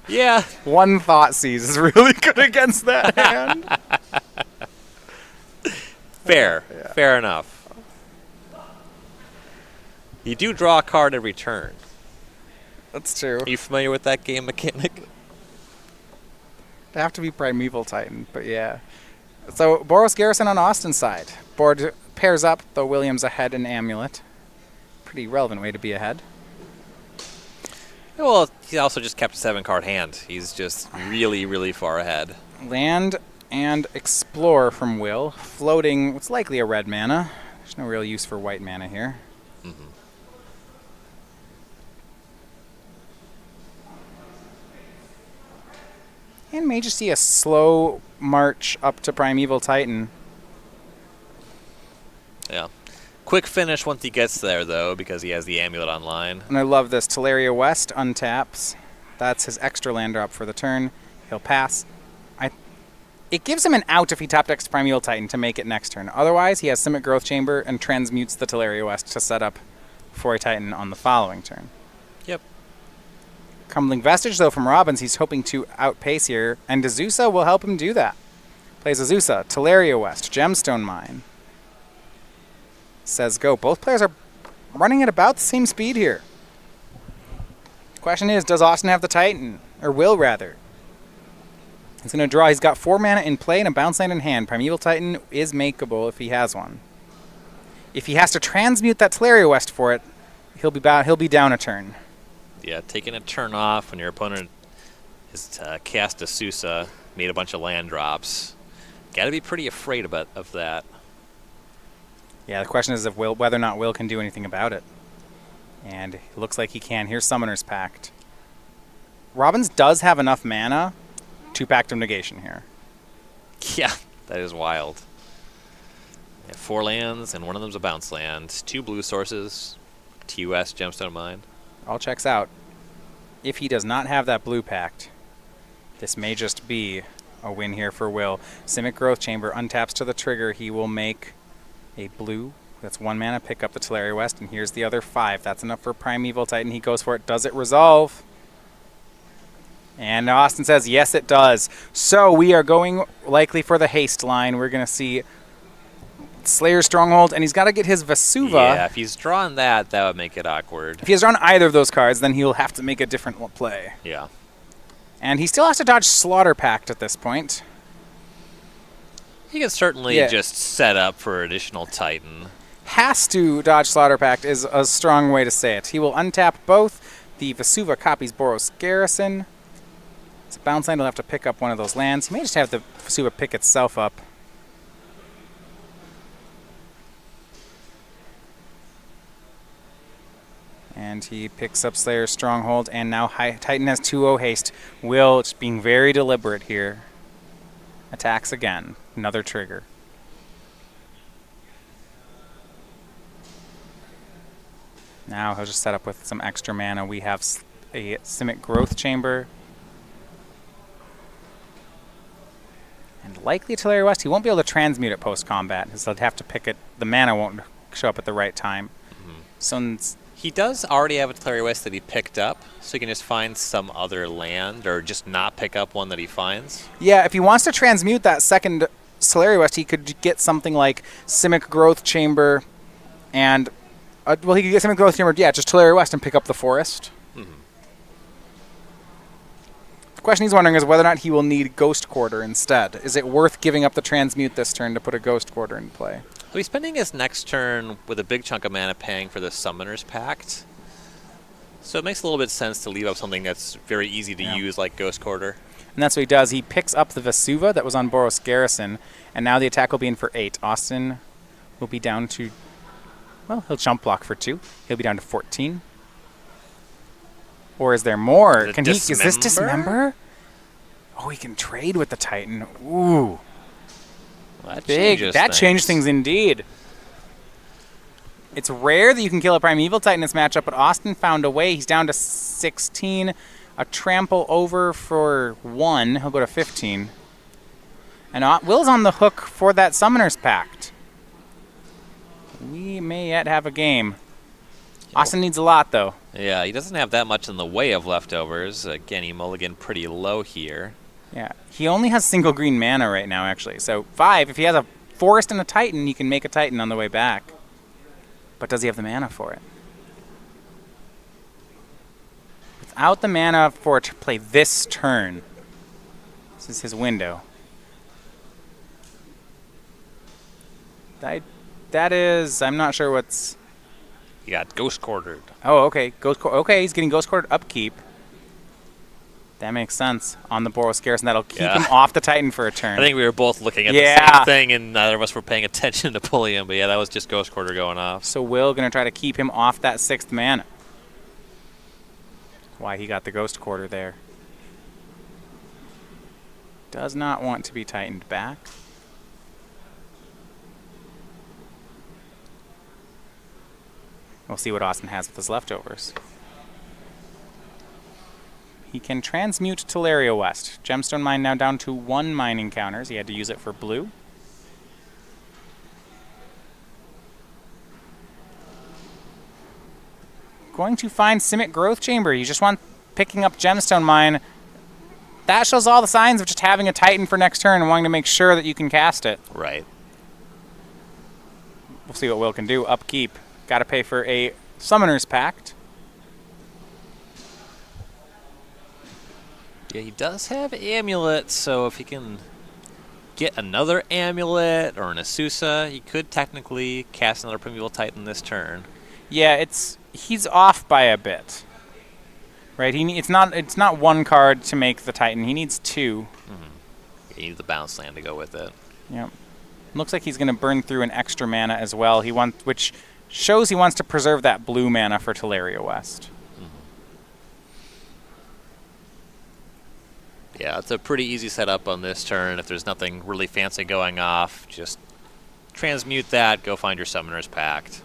Yeah. One Thought Seize is really good against that hand. Fair. Yeah. Fair enough. You do draw a card every turn. That's true. Are you familiar with that game mechanic? They have to be Primeval Titan, but yeah. So, Boros Garrison on Austin's side. Board pairs up, though William's ahead in Amulet. Pretty relevant way to be ahead. Well, he also just kept a 7-card hand. He's just really, really far ahead. Land and Explore from Will. Floating what's likely a red mana. There's no real use for white mana here. Mm-hmm. And may just see a slow march up to Primeval Titan. Yeah. Quick finish once he gets there, though, because he has the amulet online. And I love this. Teleria West untaps. That's his extra land drop for the turn. He'll pass. It gives him an out if he top decks Primeval Titan to make it next turn. Otherwise, he has Simic Growth Chamber and transmutes the Teleria West to set up for a Titan on the following turn. Yep. Crumbling Vestige, though, from Robbins, he's hoping to outpace here, and Azusa will help him do that. Plays Azusa, Teleria West, Gemstone Mine. Says go. Both players are running at about the same speed here. Question is, does Austin have the Titan? Or Will, rather? He's going to draw. He's got 4 mana in play and a bounce land in hand. Primeval Titan is makeable if he has one. If he has to transmute that Teleria West for it, he'll be down a turn. Yeah, taking a turn off when your opponent has cast a Azusa, made a bunch of land drops. Got to be pretty afraid of that. Yeah, the question is whether or not Will can do anything about it. And it looks like he can. Here's Summoner's Pact. Robbins does have enough mana to Pact of Negation here. Yeah, that is wild. Yeah, 4 lands, and one of them's a bounce land. 2 blue sources, TUS, Gemstone Mine. All checks out. If he does not have that blue pact, this may just be a win here for Will. Simic Growth Chamber untaps to the trigger. He will make a blue. That's 1 mana. Pick up the Teleria West, and here's the other 5. That's enough for Primeval Titan. He goes for it. Does it resolve? And Austin says, yes, it does. So we are going likely for the haste line. We're going to see Slayer Stronghold, and he's got to get his Vesuva. Yeah, if he's drawn that, that would make it awkward. If he has drawn either of those cards, then he'll have to make a different play. Yeah. And he still has to dodge Slaughter Pact at this point. He can certainly just set up for additional Titan. Has to dodge Slaughter Pact is a strong way to say it. He will untap both. The Vesuva copies Boros Garrison. It's a bounce land. He'll have to pick up one of those lands. He may just have the Vesuva pick itself up. And he picks up Slayer's Stronghold, and now Titan has 2-0 haste. Will, just being very deliberate here, attacks again. Another trigger. Now he'll just set up with some extra mana. We have a Simic Growth Chamber. And likely Teleria West, he won't be able to transmute it post-combat, because he'll have to pick it. The mana won't show up at the right time. So he does already have a Teleria West that he picked up, so he can just find some other land or just not pick up one that he finds. yeah, if he wants to transmute that second Teleria West, he could get something like Simic Growth Chamber and... well, he could get Simic Growth Chamber, yeah, just Teleria West and pick up the forest. The question he's wondering is whether or not he will need Ghost Quarter instead. Is it worth giving up the transmute this turn to put a Ghost Quarter in play? So he's spending his next turn with a big chunk of mana paying for the Summoner's Pact. So it makes a little bit of sense to leave up something that's very easy to use like Ghost Quarter. And that's what he does. He picks up the Vesuva that was on Boros Garrison, and now the attack will be in for 8. Austin will be down to... well, he'll jump block for 2. He'll be down to 14. Or is there more? Can he? Is this Dismember? Oh, he can trade with the Titan. Ooh. Well, that Big. That changed things indeed. It's rare that you can kill a Primeval Titan in this matchup, but Austin found a way. He's down to 16. A trample over for 1. He'll go to 15. And Will's on the hook for that Summoner's Pact. We may yet have a game. Austin needs a lot, though. Yeah, he doesn't have that much in the way of leftovers. Again, he mulliganed pretty low here. Yeah, he only has single green mana right now, actually. So 5, if he has a Forest and a Titan, he can make a Titan on the way back. But does he have the mana for it? Without the mana for it to play this turn, this is his window. That is, I'm not sure what's... He got Ghost Quartered. Oh, okay. Okay, he's getting Ghost Quartered upkeep. That makes sense. On the Boros Garrison, that'll keep him off the Titan for a turn. I think we were both looking at the same thing, and neither of us were paying attention to Pulliam, but yeah, that was just Ghost Quarter going off. So Will going to try to keep him off that 6th mana. Why he got the Ghost Quarter there. Does not want to be tightened back. We'll see what Austin has with his leftovers. He can transmute Teleria West. Gemstone Mine now down to 1 mining counters. He had to use it for blue. Going to find Simic Growth Chamber. You just want picking up Gemstone Mine. That shows all the signs of just having a Titan for next turn and wanting to make sure that you can cast it. Right. We'll see what Will can do. Upkeep. Got to pay for a Summoner's Pact. Yeah, he does have Amulet, so if he can get another Amulet or an Asusa, he could technically cast another Primeval Titan this turn. Yeah, he's off by a bit. Right? It's not 1 card to make the Titan. He needs 2. He needs the bounce land to go with it. Yep. Looks like he's going to burn through an extra mana as well. Which shows he wants to preserve that blue mana for Teleria West. Yeah, it's a pretty easy setup on this turn. If there's nothing really fancy going off, just transmute that, go find your Summoner's Pact.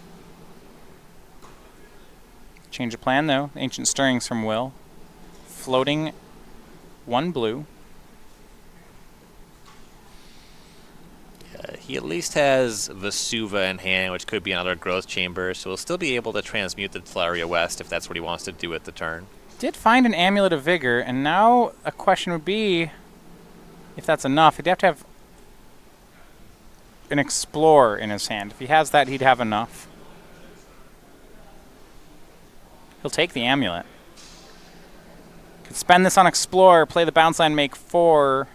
Change of plan, though. Ancient Stirrings from Will. Floating 1 blue. He at least has Vesuva in hand, which could be another Growth Chamber, so he'll still be able to transmute the Teleria West if that's what he wants to do at the turn. Did find an Amulet of Vigor, and now a question would be if that's enough. He'd have to have... an Explore in his hand. If he has that, he'd have enough. He'll take the Amulet. Could spend this on Explore, play the bounce land, make 4.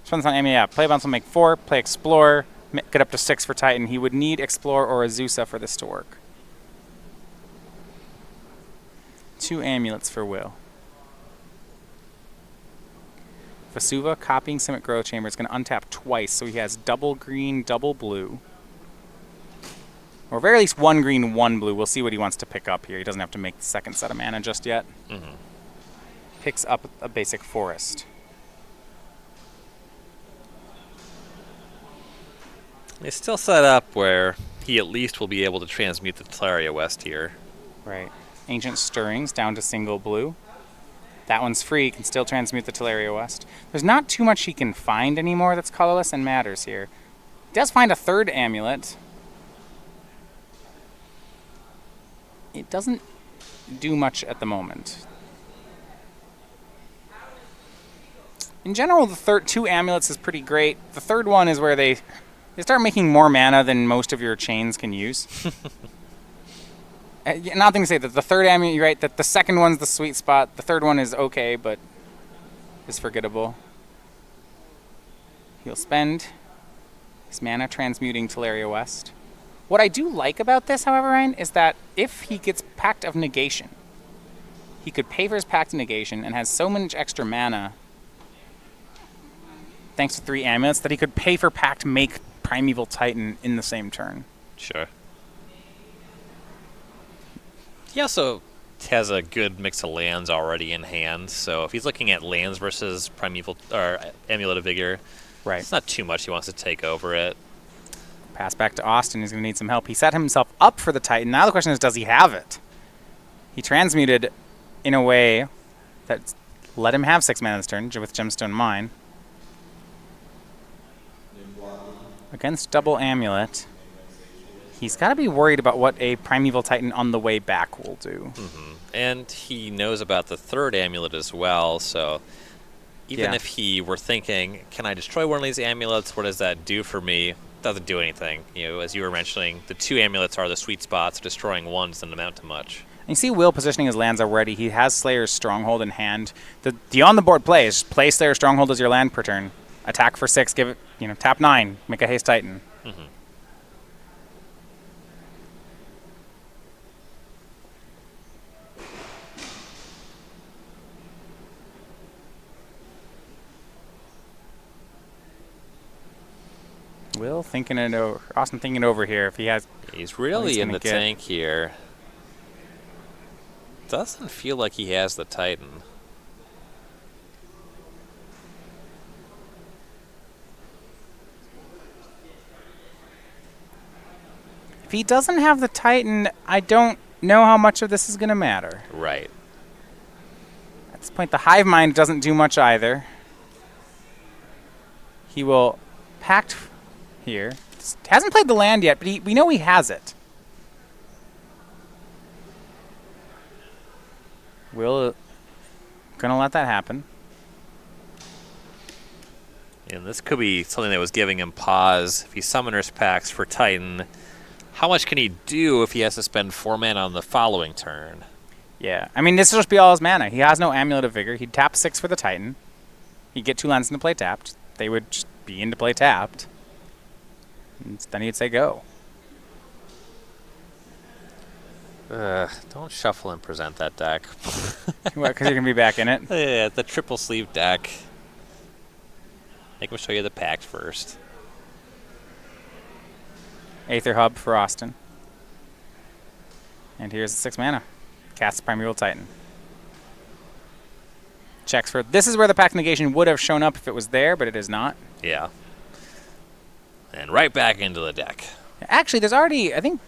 Spend this on Amulet, yeah. Play bounce land, make 4, play Explore, get up to 6 for Titan. He would need Explore or Azusa for this to work. 2 Amulets for Will. Vesuva, copying Simic Growth Chamber, is going to untap twice, so he has double green, double blue. Or very least 1 green, 1 blue. We'll see what he wants to pick up here. He doesn't have to make the second set of mana just yet. Picks up a basic forest. It's still set up where he at least will be able to transmute the Tolaria West here. Right. Ancient Stirrings down to single blue. That one's free, can still transmute the Tolaria West. There's not too much he can find anymore that's colorless and matters here. He does find a 3rd amulet. It doesn't do much at the moment. In general, the 2 amulets is pretty great. The 3rd one is where they start making more mana than most of your chains can use. Nothing to say that the 3rd amulet, you're right, that the 2nd one's the sweet spot. The 3rd one is okay, but is forgettable. He'll spend his mana transmuting Tolaria West. What I do like about this, however, Ryan, is that if he gets Pact of Negation, he could pay for his Pact of Negation and has so much extra mana, thanks to 3 amulets, that he could pay for Pact, make Primeval Titan in the same turn. Sure. He also has a good mix of lands already in hand, so if he's looking at lands versus Primeval or Amulet of Vigor, right, it's not too much he wants to take over it. Pass back to Austin. He's going to need some help. He set himself up for the Titan. Now the question is, does he have it? He transmuted in a way that let him have 6 mana this turn with Gemstone Mine. Against double Amulet, he's got to be worried about what a Primeval Titan on the way back will do. And he knows about the 3rd amulet as well, so even if he were thinking, can I destroy one of these amulets, what does that do for me? Doesn't do anything. You know, as you were mentioning, the 2 amulets are the sweet spots. Destroying one doesn't amount to much. And you see Will positioning his lands already. He has Slayer's Stronghold in hand. The on-the-board play is play Slayer's Stronghold as your land per turn. Attack for 6, give it, tap 9, make a haste Titan. Will thinking it over. Austin thinking it over here. If he has, he's really in the tank here. Doesn't feel like he has the Titan. If he doesn't have the Titan, I don't know how much of this is going to matter. Right. At this point, the Hive Mind doesn't do much either. He will Pact here. Hasn't played the land yet, but we know he has it. Will gonna let that happen. And this could be something that was giving him pause. If he Summoner's Pacts for Titan, how much can he do if he has to spend 4 mana on the following turn? Yeah, I mean, this will just be all his mana. He has no Amulet of Vigor. He'd tap 6 for the Titan. He'd get 2 lands into play tapped. They would just be into play tapped. And then he'd say go. Don't shuffle and present that deck. What, because you're going to be back in it? Yeah, the triple sleeve deck. Make him show you the pact first. Aether Hub for Austin. And here's the 6 mana. Cast Primeval Titan. Checks for... This is where the Pact Negation would have shown up if it was there, but it is not. Yeah. And right back into the deck. Actually, there's already... I think...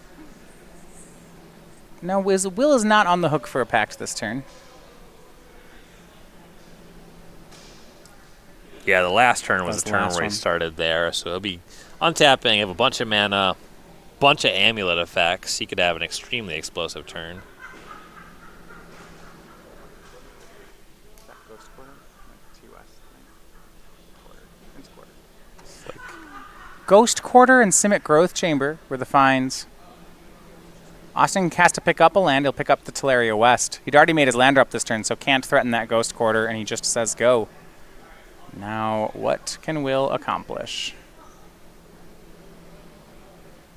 No, Will is not on the hook for a Pact this turn. Yeah, the last turn was the turn where he started there, so he'll be untapping, have a bunch of mana, bunch of amulet effects. He could have an extremely explosive turn. Ghost Quarter and Simic Growth Chamber were the finds. Austin has to pick up a land. He'll pick up the Teleria West. He'd already made his land drop this turn, so can't threaten that Ghost Quarter, and he just says go. Now, what can Will accomplish?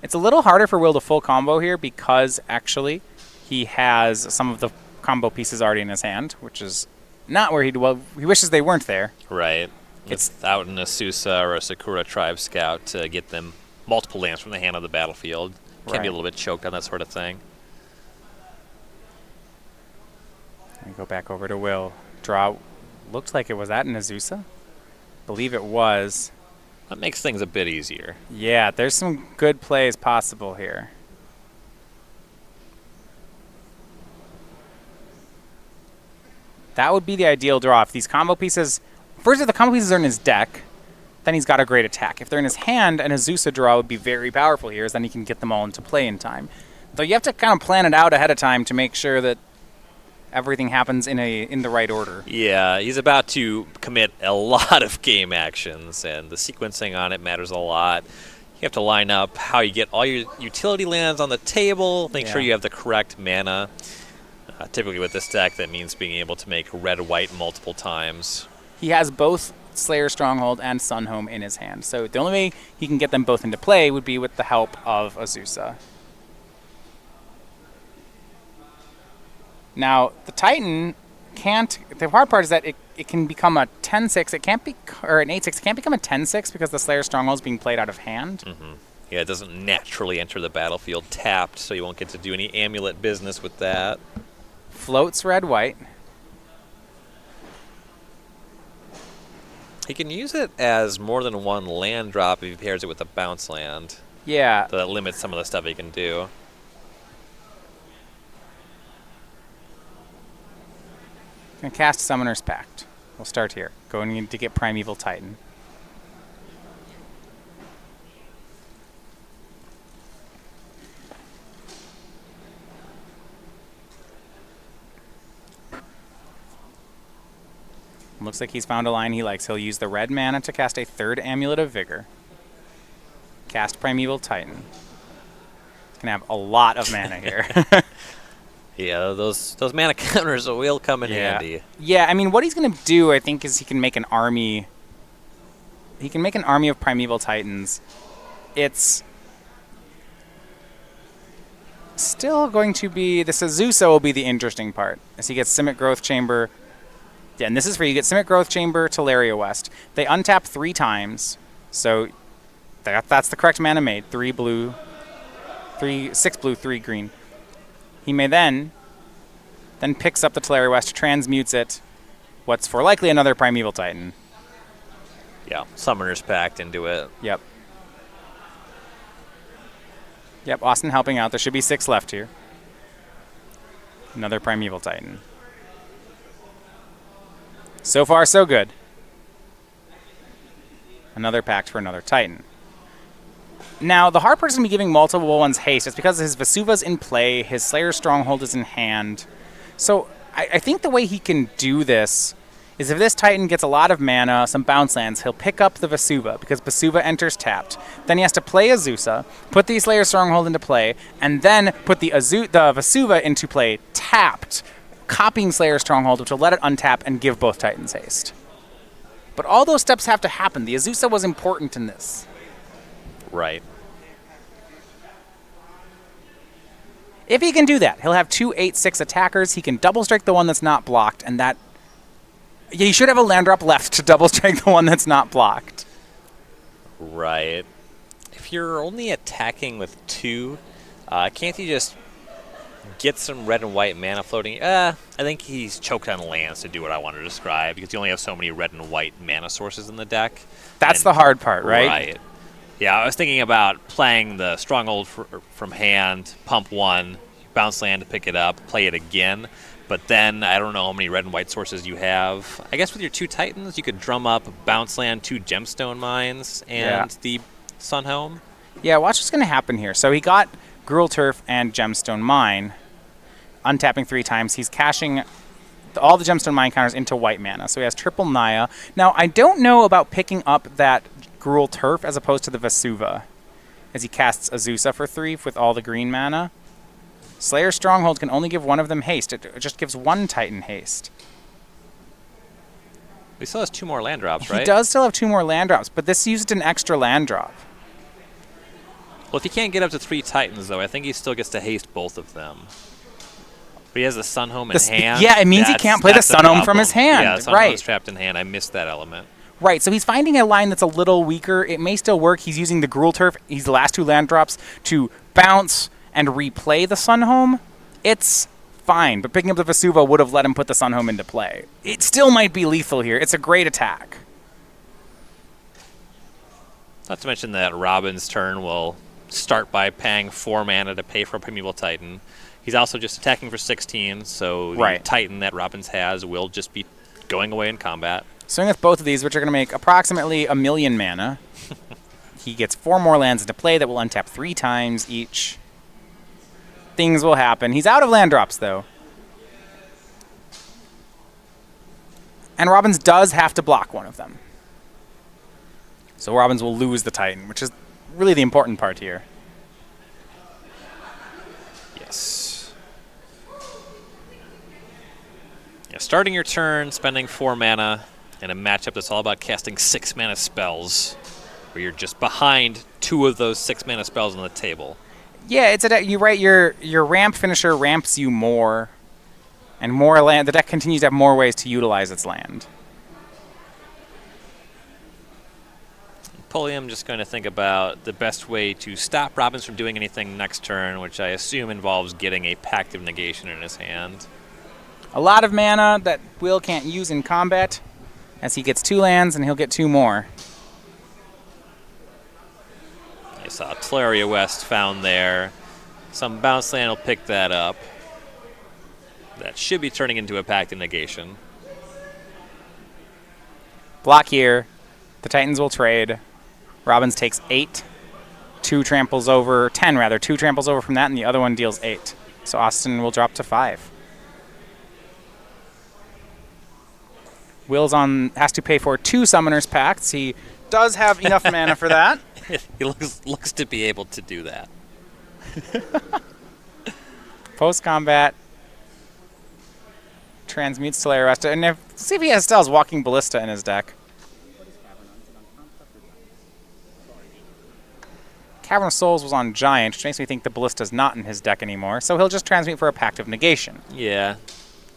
It's a little harder for Will to full combo here because, actually, he has some of the combo pieces already in his hand, which is not where he wishes they weren't there. Right. It's out in a Sousa or a Sakura Tribe Scout to get them multiple lands from the hand of the battlefield. Can be a little bit choked on that sort of thing. We go back over to Will. Draw. Looked like it was at an Azusa. Believe it was. That makes things a bit easier. Yeah, there's some good plays possible here. That would be the ideal draw. If these combo pieces... First, if the combo pieces are in his deck, then he's got a great attack. If they're in his hand, an Azusa draw would be very powerful here, as then he can get them all into play in time. Though you have to kind of plan it out ahead of time to make sure that everything happens in the right order. Yeah, he's about to commit a lot of game actions, and the sequencing on it matters a lot. You have to line up how you get all your utility lands on the table, make sure you have the correct mana. Typically with this deck, that means being able to make red-white multiple times. He has both Slayer Stronghold and Sunhome in his hand, so the only way he can get them both into play would be with the help of Azusa. Now, the Titan can't... The hard part is that it can become a 10-6. It can't be... Or an 8-6. It can't become a 10-6 because the Slayer Stronghold is being played out of hand. Mm-hmm. Yeah, it doesn't naturally enter the battlefield tapped, so you won't get to do any amulet business with that. Floats red-white. He can use it as more than one land drop if he pairs it with a bounce land. Yeah. So that limits some of the stuff he can do. Gonna cast Summoner's Pact. We'll start here. Going to get Primeval Titan. Looks like he's found a line he likes. He'll use the red mana to cast a third Amulet of Vigor. Cast Primeval Titan. He's gonna have a lot of mana here. Yeah, those mana counters will come in handy. Yeah, I mean, what he's going to do, I think, is he can make an army. He can make an army of Primeval Titans. It's still going to be... This Azusa will be the interesting part, as he gets Simic Growth Chamber. Yeah, and this is for you. Get Simic Growth Chamber, Teleria West. They untap 3 times, so that's the correct mana made. 6 blue, 3 green. He may then picks up the Teleria West, transmutes it, what's for likely another Primeval Titan. Yeah, Summoner's Pact into it. Yep. Yep, Austin helping out. There should be 6 left here. Another Primeval Titan. So far, so good. Another Pact for another Titan. Now, the hard part is going to be giving multiple ones haste. It's because his Vesuva's in play, his Slayer Stronghold is in hand. So I think the way he can do this is if this Titan gets a lot of mana, some bounce lands, he'll pick up the Vesuva because Vesuva enters tapped. Then he has to play Azusa, put the Slayer Stronghold into play, and then put the Vesuva into play tapped, copying Slayer Stronghold, which will let it untap and give both Titans haste. But all those steps have to happen. The Azusa was important in this. Right. If he can do that, he'll have 2 8/6 attackers. He can double strike the one that's not blocked, and that... Yeah, he should have a land drop left to double strike the one that's not blocked. Right. If you're only attacking with 2, can't you just get some red and white mana floating? I think he's choked on lands to do what I want to describe, because you only have so many red and white mana sources in the deck. That's the hard part, right? Right. Yeah, I was thinking about playing the Stronghold from hand, pump 1, bounce land to pick it up, play it again. But then I don't know how many red and white sources you have. I guess with your 2 Titans, you could drum up bounce land, 2 Gemstone Mines, and the Sunhome. Yeah, watch what's going to happen here. So he got Gruul Turf and Gemstone Mine, untapping 3 times. He's cashing all the Gemstone Mine counters into white mana. So he has triple Naya. Now, I don't know about picking up that Gruul Turf as opposed to the Vesuva, as he casts Azusa for 3 with all the green mana. Slayer Stronghold can only give one of them haste. It just gives one Titan haste. He still has 2 more land drops, right? He does still have 2 more land drops, but this used an extra land drop. Well, if he can't get up to 3 Titans, though, I think he still gets to haste both of them. But he has the Sunhome in hand. Yeah, it means he can't play the Sunhome from his hand. Yeah, the Sunhome's trapped in hand. I missed that element. Right, so he's finding a line that's a little weaker. It may still work. He's using the Gruul Turf, he's the last 2 land drops, to bounce and replay the Sunhome. It's fine, but picking up the Vesuva would have let him put the Sunhome into play. It still might be lethal here. It's a great attack. Not to mention that Robbins' turn will start by paying 4 mana to pay for a Primeval Titan. He's also just attacking for 16, so the Titan that Robbins has will just be going away in combat. Swing with both of these, which are going to make approximately 1 million mana. He gets 4 more lands into play that will untap 3 times each. Things will happen. He's out of land drops, though. And Robbins does have to block one of them. So Robbins will lose the Titan, which is really the important part here. Yes. Yeah, starting your turn, spending 4 mana, in a matchup that's all about casting 6 mana spells, where you're just behind 2 of those 6 mana spells on the table. Yeah, it's you're right. Your ramp finisher ramps you more, and more land. The deck continues to have more ways to utilize its land. Pulliam just going to think about the best way to stop Robbins from doing anything next turn, which I assume involves getting a Pact of Negation in his hand. A lot of mana that Will can't use in combat, as he gets 2 lands and he'll get 2 more. I saw Tolaria West found there. Some bounce land will pick that up. That should be turning into a Pact of Negation. Block here. The Titans will trade. Robbins takes 8. 2 tramples over, 10 rather. 2 tramples over from that, and the other one deals 8. So Austin will drop to 5. Will's has to pay for 2 Summoner's Pacts. He does have enough mana for that. He looks to be able to do that. Post-combat. Transmutes Tolaria West. And see if he still has Walking Ballista in his deck. Cavern of Souls was on Giant, which makes me think the Ballista's not in his deck anymore. So he'll just transmute for a Pact of Negation. Yeah.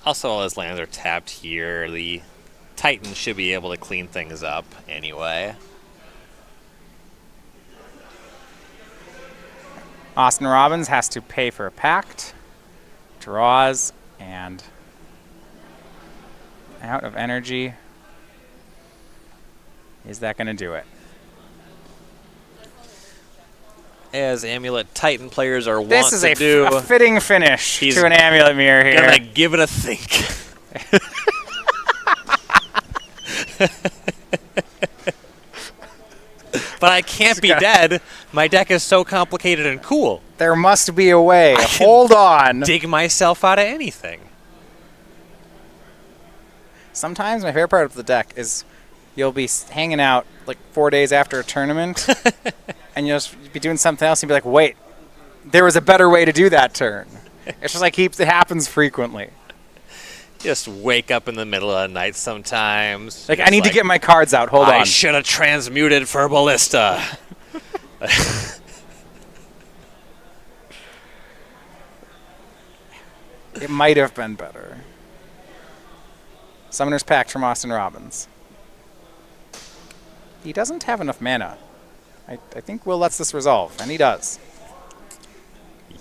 Also, all his lands are tapped here. The Titan should be able to clean things up anyway. Austin Robbins has to pay for a Pact, draws, and out of energy. Is that going to do it? As Amulet Titan players are wont this is to do. a fitting finish to an Amulet Mirror here. Gonna give it a think. But I can't be dead. My deck is so complicated and cool. There must be a way. Hold on. Dig myself out of anything. Sometimes my favorite part of the deck is you'll be hanging out like 4 days after a tournament, and you'll just be doing something else, and you'll be like, wait, there was a better way to do that turn. It's just like it happens frequently. Just wake up in the middle of the night sometimes. Like, I need to get my cards out. Hold on. I should have transmuted for Ballista. It might have been better. Summoner's Pact from Austin Robbins. He doesn't have enough mana. I think Will lets this resolve, and he does.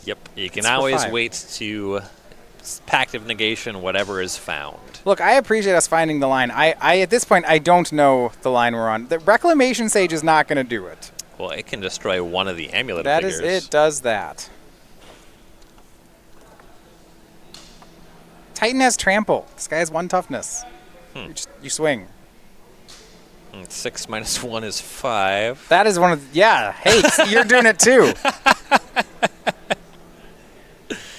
Yep. You can always wait to Pact of Negation whatever is found. Look, I appreciate us finding the line. I at this point, I don't know the line we're on. The Reclamation Sage is not going to do it. Well, it can destroy one of the amulet figures. It does that. Titan has Trample. This guy has 1 toughness. You swing. 6 minus 1 is 5. That is one of the, yeah. Hey, you're doing it too.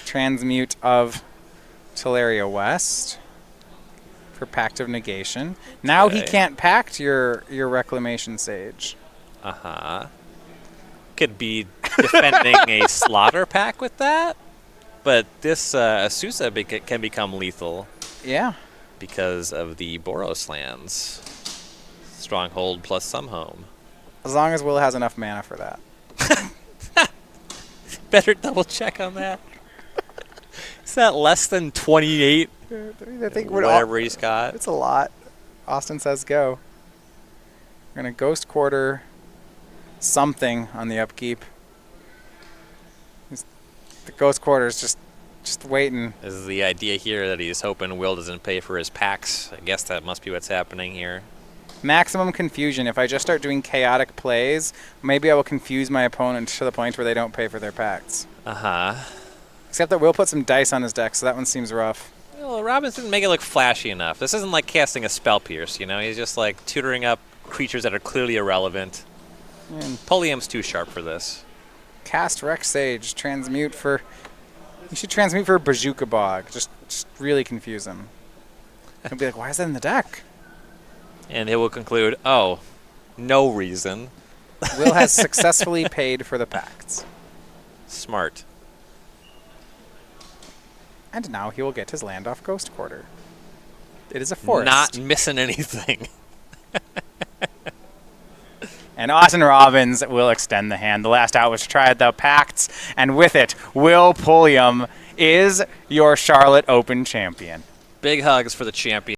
Transmute of Tolaria West for Pact of Negation. Now he can't pact your Reclamation Sage. Could be defending a slaughter pack with that, but this Azusa can become lethal. Yeah. Because of the Boros lands. Stronghold plus some home. As long as Will has enough mana for that. Better double check on that. Is that less than 28? I think whatever he's got. It's a lot. Austin says go. We're going to Ghost Quarter something on the upkeep. The Ghost Quarter is just waiting. This is the idea here that he's hoping Will doesn't pay for his packs. I guess that must be what's happening here. Maximum confusion. If I just start doing chaotic plays, maybe I will confuse my opponent to the point where they don't pay for their packs. Except that Will put some dice on his deck, so that one seems rough. Well, Robbins didn't make it look flashy enough. This isn't like casting a Spell Pierce, you know? He's just like tutoring up creatures that are clearly irrelevant. And Pulliam's too sharp for this. Cast Rex Sage. Transmute for... You should transmute for Bazooka Bog. Just really confuse him. He'll be like, why is that in the deck? And he will conclude, oh, no reason. Will has successfully paid for the pacts. Smart. And now he will get his land off Ghost Quarter. It is a forest. Not missing anything. And Austin Robbins will extend the hand. The last out was Triad the Pacts, and with it, Will Pulliam is your Charlotte Open champion. Big hugs for the champion.